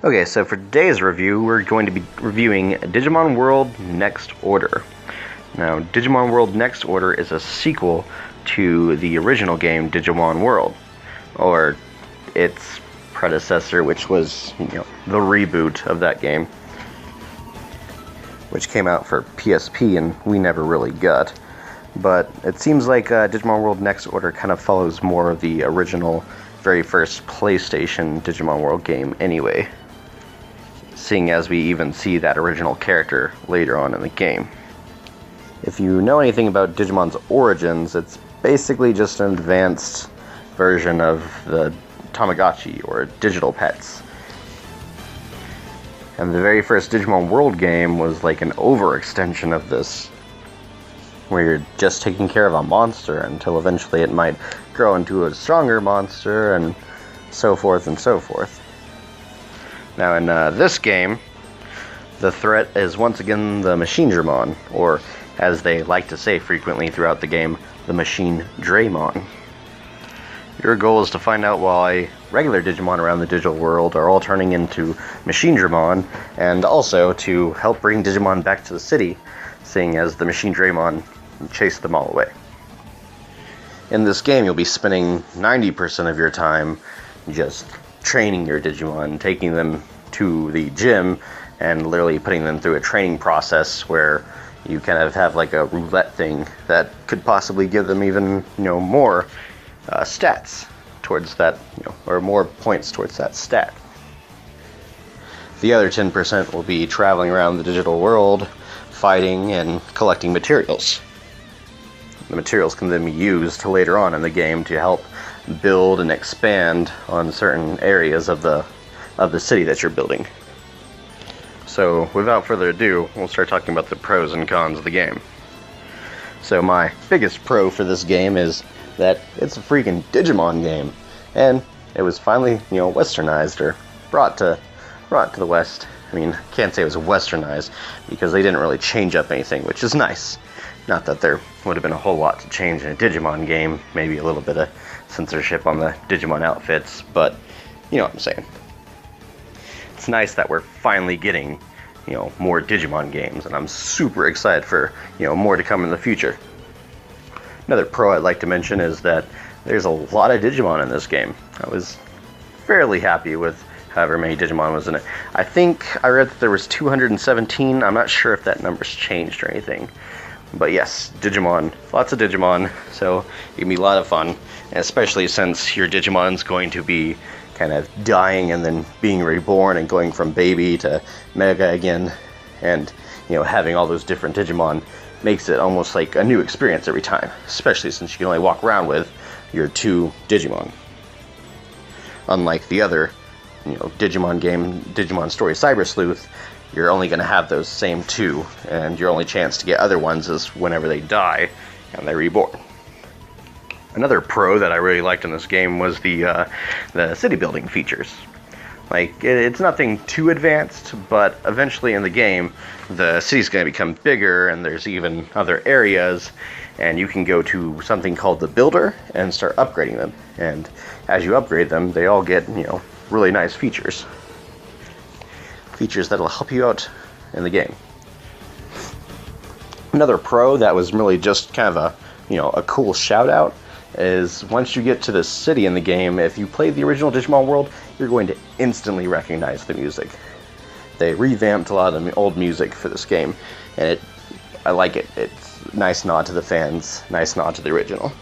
Okay, so for today's review, we're going to be reviewing Digimon World Next Order. Now, Digimon World Next Order is a sequel to the original game Digimon World, or its predecessor, which was, the reboot of that game, which came out for PSP and we never really got. But it seems like Digimon World Next Order kind of follows more of the original, very first PlayStation Digimon World game anyway, seeing as we even see that original character later on in the game. If you know anything about Digimon's origins, it's basically just an advanced version of the Tamagotchi, or digital pets. And the very first Digimon World game was like an overextension of this, where you're just taking care of a monster until eventually it might grow into a stronger monster, and so forth and so forth. Now in this game, the threat is once again the Machine Dramon, or as they like to say frequently throughout the game, the Machine Draymon. Your goal is to find out why regular Digimon around the digital world are all turning into Machine Dramon, and also to help bring Digimon back to the city, seeing as the Machine Draymon chased them all away. In this game, you'll be spending 90% of your time just training your Digimon, taking them to the gym, and literally putting them through a training process where you kind of have like a roulette thing that could possibly give them even, more stats towards that, or more points towards that stat. The other 10% will be traveling around the digital world, fighting and collecting materials. The materials can then be used later on in the game to help build and expand on certain areas of the city that you're building. So without further ado, we'll start talking about the pros and cons of the game. So my biggest pro for this game is that it's a freaking Digimon game, and it was finally, westernized, or brought to the West. I mean, I can't say it was westernized because they didn't really change up anything, which is nice. Not that there would have been a whole lot to change in a Digimon game, maybe a little bit of censorship on the Digimon outfits, but you know what I'm saying. It's nice that we're finally getting, more Digimon games, and I'm super excited for, more to come in the future. Another pro I'd like to mention is that there's a lot of Digimon in this game. I was fairly happy with however many Digimon was in it. I think I read that there was 217. I'm not sure if that number's changed or anything. But yes, Digimon. Lots of Digimon, so it can be a lot of fun. And especially since your Digimon's going to be kind of dying and then being reborn and going from baby to Mega again. And, having all those different Digimon makes it almost like a new experience every time. Especially since you can only walk around with your 2 Digimon. Unlike the other, Digimon game, Digimon Story Cyber Sleuth, you're only going to have those same 2, and your only chance to get other ones is whenever they die and they're reborn. Another pro that I really liked in this game was the city building features. Like, it's nothing too advanced, but eventually in the game, the city's going to become bigger, and there's even other areas, and you can go to something called the Builder and start upgrading them. And as you upgrade them, they all get, really nice features. Features that'll help you out in the game. Another pro that was really just kind of a cool shout out is once you get to the city in the game, if you play the original Digimon World, you're going to instantly recognize the music. They revamped a lot of the old music for this game, and I like it. It's a nice nod to the fans, nice nod to the original.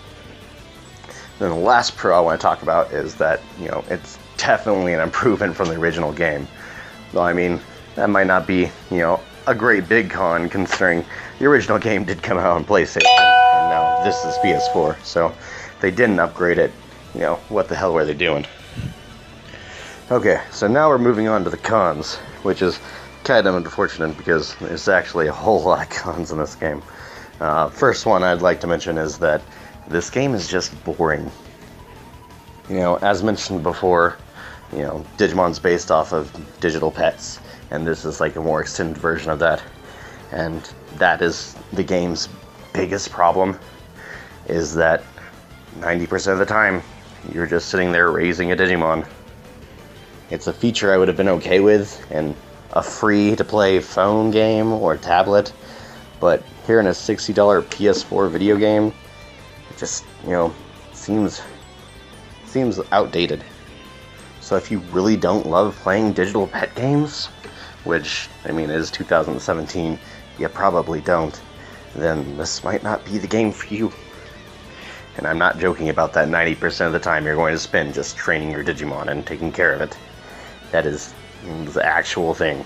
Then the last pro I want to talk about is that, it's definitely an improvement from the original game. Though, I mean, that might not be, a great big con, considering the original game did come out on PlayStation, and now this is PS4, so they didn't upgrade it, what the hell were they doing? Okay, so now we're moving on to the cons, which is kind of unfortunate because there's actually a whole lot of cons in this game. First one I'd like to mention is that this game is just boring. As mentioned before, Digimon's based off of digital pets, and this is like a more extended version of that. And that is the game's biggest problem, is that 90% of the time, you're just sitting there raising a Digimon. It's a feature I would have been okay with in a free-to-play phone game or tablet, but here in a $60 PS4 video game, it just, seems outdated. So if you really don't love playing digital pet games, which, is 2017, you probably don't, then this might not be the game for you. And I'm not joking about that 90% of the time you're going to spend just training your Digimon and taking care of it. That is the actual thing.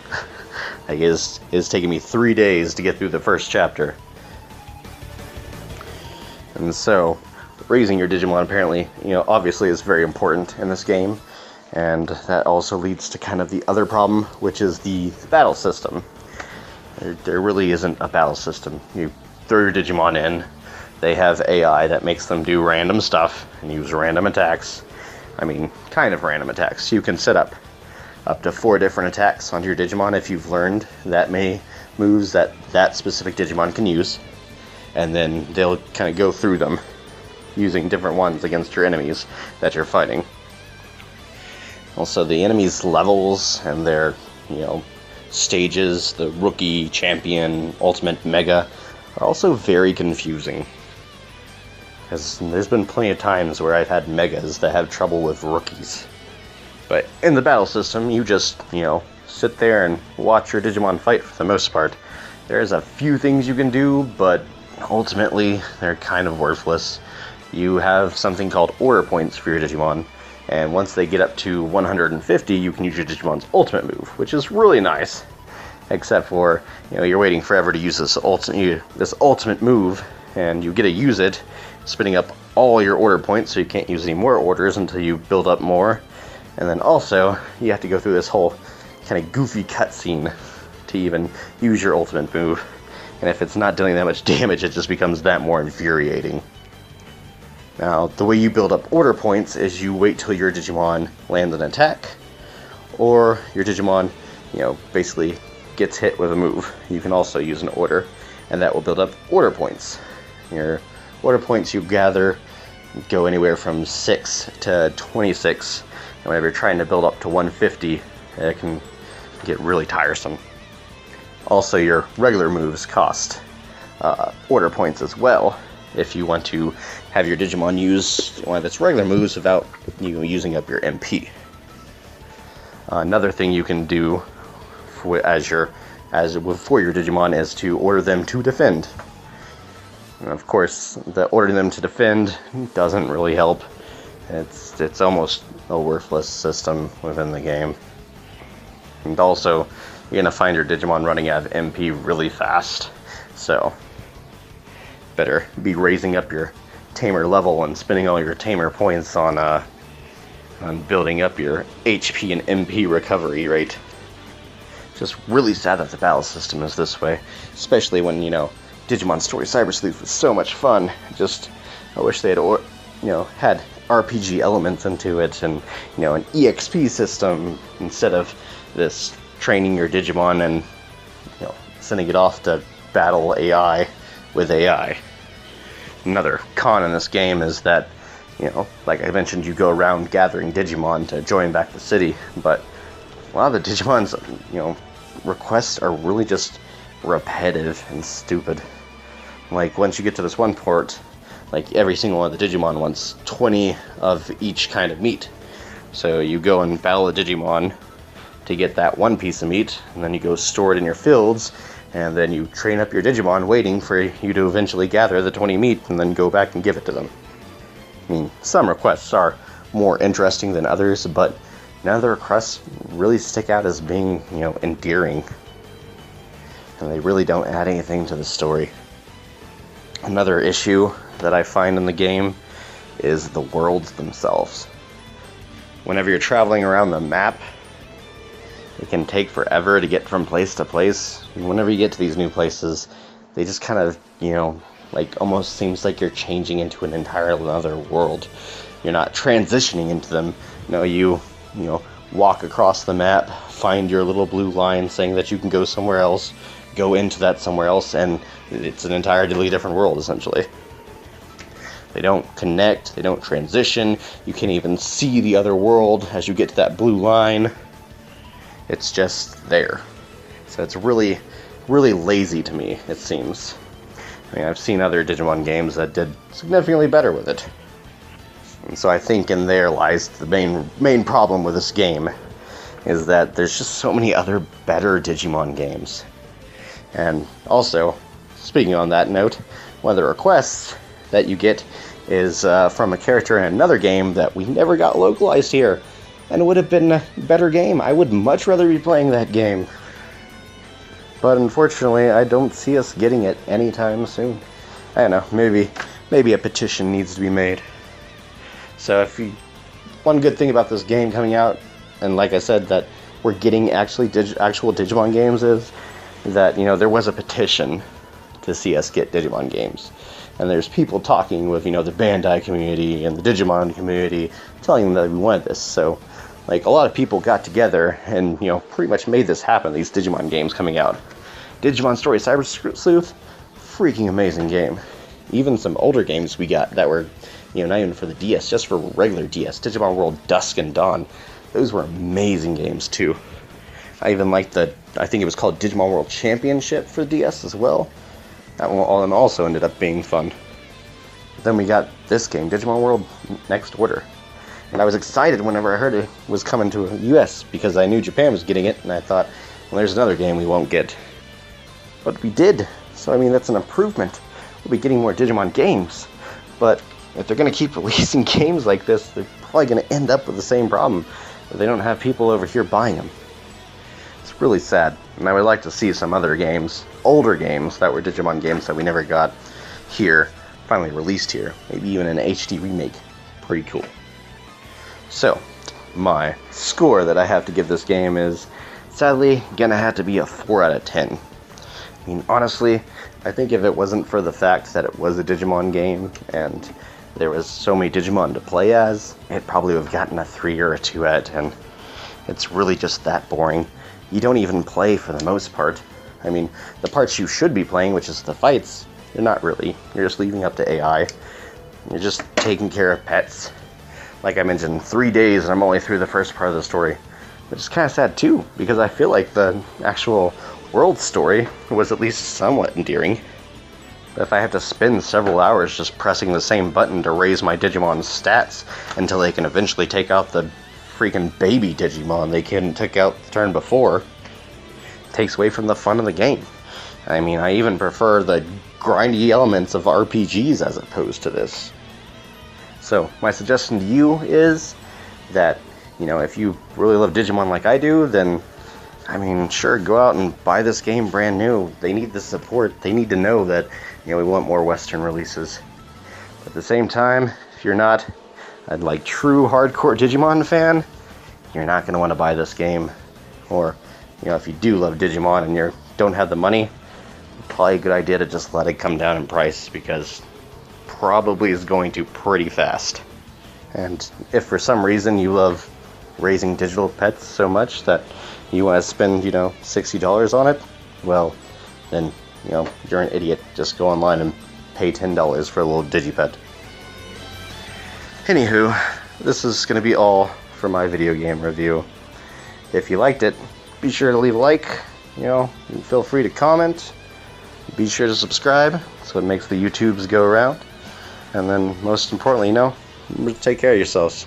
It's taking me 3 days to get through the first chapter. And so, raising your Digimon apparently, obviously is very important in this game. And that also leads to kind of the other problem, which is the battle system. There really isn't a battle system. You throw your Digimon in, they have AI that makes them do random stuff and use random attacks. Kind of random attacks. You can set up to 4 different attacks onto your Digimon if you've learned that many moves that specific Digimon can use. And then they'll kind of go through them, using different ones against your enemies that you're fighting. Also, the enemies' levels and their, stages, the Rookie, Champion, Ultimate, Mega, are also very confusing. Because there's been plenty of times where I've had Megas that have trouble with Rookies. But in the battle system, you just, sit there and watch your Digimon fight for the most part. There's a few things you can do, but ultimately, they're kind of worthless. You have something called order points for your Digimon, and once they get up to 150, you can use your Digimon's ultimate move, which is really nice. Except for, you're waiting forever to use this ultimate move, and you get to use it, spinning up all your order points, so you can't use any more orders until you build up more. And then also, you have to go through this whole kind of goofy cutscene to even use your ultimate move. And if it's not dealing that much damage, it just becomes that more infuriating. Now, the way you build up order points is you wait till your Digimon lands an attack, or your Digimon, basically gets hit with a move. You can also use an order, and that will build up order points. Your order points you gather go anywhere from 6 to 26, and whenever you're trying to build up to 150, it can get really tiresome. Also, your regular moves cost order points as well, if you want to have your Digimon use one of its regular moves without using up your MP. Another thing you can do for your Digimon is to order them to defend. And of course, the ordering them to defend doesn't really help. It's almost a worthless system within the game. And also, you're gonna find your Digimon running out of MP really fast, so better be raising up your tamer level and spending all your tamer points on building up your HP and MP recovery rate. Just really sad that the battle system is this way, especially when, Digimon Story Cyber Sleuth was so much fun. I wish they had, had RPG elements into it and, an EXP system instead of this training your Digimon and, sending it off to battle AI with AI. Another con in this game is that, like I mentioned, you go around gathering Digimon to join back the city, but a lot of the Digimon's, requests are really just repetitive and stupid. Like, once you get to this one port, like, every single one of the Digimon wants 20 of each kind of meat. So you go and battle a Digimon to get that one piece of meat, and then you go store it in your fields, and then you train up your Digimon waiting for you to eventually gather the 20 meat and then go back and give it to them. Some requests are more interesting than others, but none of the requests really stick out as being, endearing. And they really don't add anything to the story. Another issue that I find in the game is the worlds themselves. Whenever you're traveling around the map, it can take forever to get from place to place. And whenever you get to these new places, they just kind of, almost seems like you're changing into an entirely other world. You're not transitioning into them. You walk across the map, find your little blue line saying that you can go somewhere else, go into that somewhere else, and it's an entirely different world, essentially. They don't connect, they don't transition, you can't even see the other world as you get to that blue line. It's just there. So it's really, really lazy to me, it seems. I mean, I've seen other Digimon games that did significantly better with it. And so I think in there lies the main problem with this game, is that there's just so many other better Digimon games. And also, speaking on that note, one of the requests that you get is from a character in another game that we never got localized here, and it would have been a better game. I would much rather be playing that game. But unfortunately, I don't see us getting it anytime soon. I don't know, maybe a petition needs to be made. So one good thing about this game coming out, and like I said, that we're getting actual Digimon games, is that, you know, there was a petition to see us get Digimon games. And there's people talking with, you know, the Bandai community and the Digimon community, telling them that we wanted this. So, like, a lot of people got together and, you know, pretty much made this happen, these Digimon games coming out. Digimon Story Cyber Sleuth, freaking amazing game. Even some older games we got that were, you know, not even for the DS, just for regular DS. Digimon World Dusk and Dawn. Those were amazing games, too. I even liked I think it was called Digimon World Championship for DS as well. That one also ended up being fun. Then we got this game, Digimon World Next Order. And I was excited whenever I heard it was coming to the US, because I knew Japan was getting it, and I thought, well, there's another game we won't get. But we did. So, I mean, that's an improvement. We'll be getting more Digimon games. But if they're going to keep releasing games like this, they're probably going to end up with the same problem. They don't have people over here buying them. It's really sad. And I would like to see some other games, older games that were Digimon games that we never got here, finally released here. Maybe even an HD remake. Pretty cool. So, my score that I have to give this game is, sadly, gonna have to be a 4 out of 10. I mean, honestly, I think if it wasn't for the fact that it was a Digimon game, and there was so many Digimon to play as, it probably would have gotten a 3 or a 2 out of 10. It's really just that boring. You don't even play for the most part. I mean, the parts you should be playing, which is the fights, you're not really. You're just leaving up to AI. You're just taking care of pets. Like I mentioned, 3 days and I'm only through the first part of the story. Which is kind of sad too, because I feel like the actual world story was at least somewhat endearing. But if I have to spend several hours just pressing the same button to raise my Digimon's stats until they can eventually take out the freaking baby Digimon they took out the turn before, it takes away from the fun of the game. I mean, I even prefer the grindy elements of RPGs as opposed to this. So, my suggestion to you is that, you know, if you really love Digimon like I do, then, I mean, sure, go out and buy this game brand new. They need the support. They need to know that, you know, we want more Western releases. But at the same time, if you're not a, like, true hardcore Digimon fan, you're not going to want to buy this game. Or, you know, if you do love Digimon and you don't have the money, probably a good idea to just let it come down in price, because probably is going to pretty fast. And if for some reason you love raising digital pets so much that you want to spend, you know, $60 on it, well, then, you know, you're an idiot. Just go online and pay $10 for a little Digipet. Anywho, this is going to be all for my video game review. If you liked it, be sure to leave a like, you know, and feel free to comment. Be sure to subscribe, so it makes the YouTubes go around. And then, most importantly, you know, take care of yourselves.